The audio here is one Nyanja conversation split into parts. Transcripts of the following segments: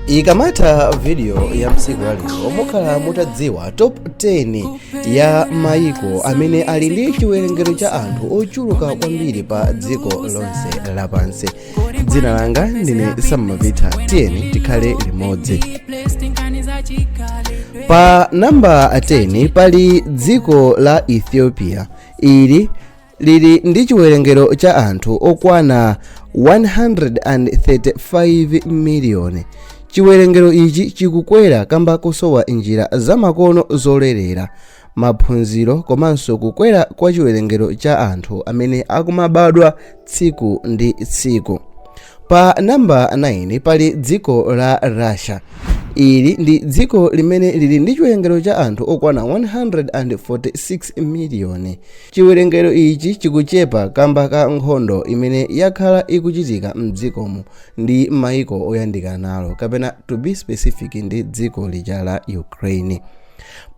Ikamata video ya msiku wa lero mukhala mutadziwa top 10 ya maiko amene ali ndi chiwerengero cha anthu ochuluka kwambiri pa dziko lonse lapansi. Dzina langa ndine Samavitha, tiyeni tikhale limodzi. Pa namba 10 pali dziko la Ethiopia. Ili lili ndi chiwerengero cha anthu okwana 135 miliyoni. Chiwerengero ichi chikukwera kamba kusowa njira zamakono zolerera, maphunziro komanso kukwera kwa chiwerengero cha anthu amene akumabadwa tsiku ndi tsiku. Pa namba 9 pali dziko la Russia. Ili ndi dziko limene lili ndi chiwerengero cha anthu okwana 146 miliyoni. Chiwerengero ichi chikuchepa kamba ka nkhondo imene yakhala ikuchitika mdzikomo ndi maiko oyandikana nalo, kapena to be specific ndi dziko lija la Ukraine.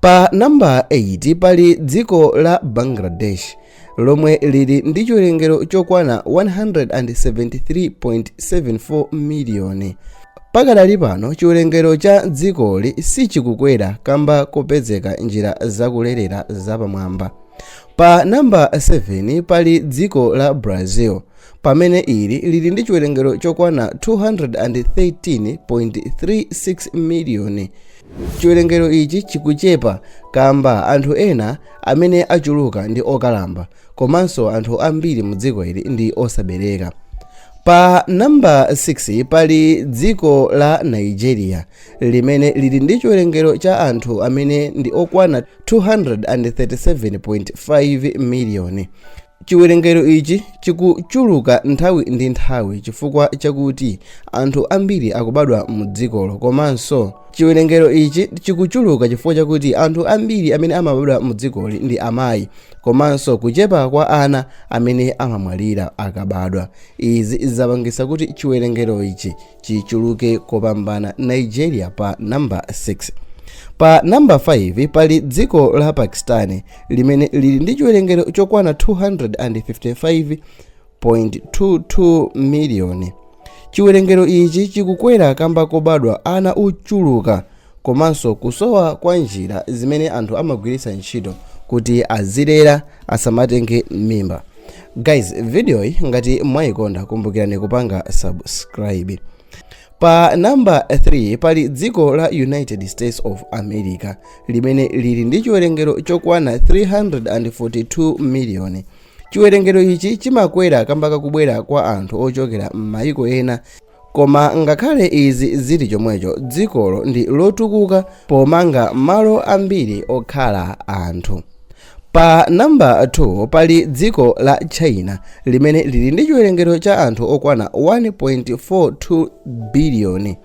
Pa namba 8 pali dziko la Bangladesh, lomwe lili ndi chiwerengero chokwana 173.74 miliyoni. Pakadali pano chiwerengero cha dzikoli sichikukwera kamba kopezeka njira zakulerera zapamwamba. Pa namba 7 pali dziko la Brazil, pamene ili lili ndi chiwerengero chokwana 213.36 miliyoni. Chiwerengero ichi chikuchepa kamba anthu ena amene achuluka ndi okalamba, komanso anthu ambiri mu dziko ili ndi osabereka. Pa namba 6 pali dziko la Nigeria, limene lili ndi chiwerengero cha anthu amene ndi okwana 237.5 miliyoni. Chiwerengero ichi chikuchuluka nthawi ndi nthawi chifukwa chakuti anthu ambiri akubadwa mu dzikolo, komanso chiwerengero ichi chikuchuluka chifukwa chakuti anthu ambiri amene amabadwa mu dzikoli ndi amayi, komanso kuchepa kwa ana amene amamwalira akabadwa. Izi zapangisa kuti chiwerengero ichi chichuluke kopambana Nigeria pa namba 6. Pa namba 5 pali dziko la Pakistan, limene lili ndi chiwerengero chokwana 255.22 miliyoni. Chiwerengero ichi chikukwera kamba kobadwa ana ochuluka, komanso kusowa kwa njira zimene anthu amagwiritsa ntchito kuti azilera asamatenge mimba. Guys, video hii ngati mwayikonda kumbukirani kupanga subscribe. Pa namba 3 pali dziko la United States of America, limene lili ndi chiwerengero chokwana 342 miliyoni. Chiwerengero ichi chimakwera kamba kakubwera kwa anthu ochokera m'mayiko ena, koma ngakhale izi zili chomwecho dzikolo ndi lotukuka pomanga malo ambiri okhala anthu. Pa namba 2 pali dziko la China, limene lili ndi chiwerengero cha anthu okwana 1.42 biliyoni.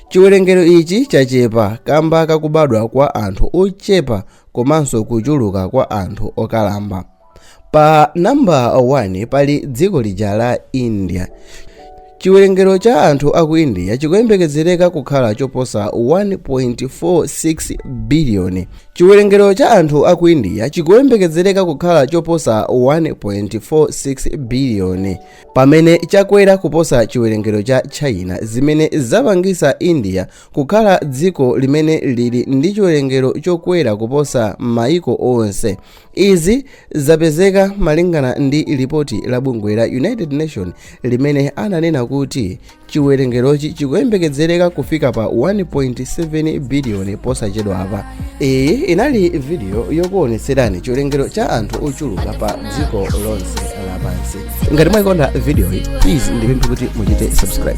Chiwerengero ichi chachepa kamba kakubadwa kwa anthu ochepa, komanso kuchuluka kwa anthu okalamba. Pa namba 1 pali dziko lija la India. Chiwerengero cha anthu aku India chikuyembekezereka kukhala choposa 1.46 biliyoni. Chiwerengero cha anthu aku India chikuyembekezereka kukhala choposa 1.46 biliyoni, pamene chakwera kuposa chiwerengero cha China, zimene zapangisa India kukhala dziko limene lili ndi chiwerengero chokwera kuposa maiko onse. Izi zapezeka malingana ndi ripoti la bungwe la United Nations limene ananena kuti chiwerengerochi chikuyembekezereka kufika pa 1.7 biliyoni posachedwa apa. Iyi inali video yokuonetserani chiwerengero cha anthu ochuluka pa dziko lonse lapansi. Ngati mwayikonda video hii, please ndipemphe kuti muchite subscribe.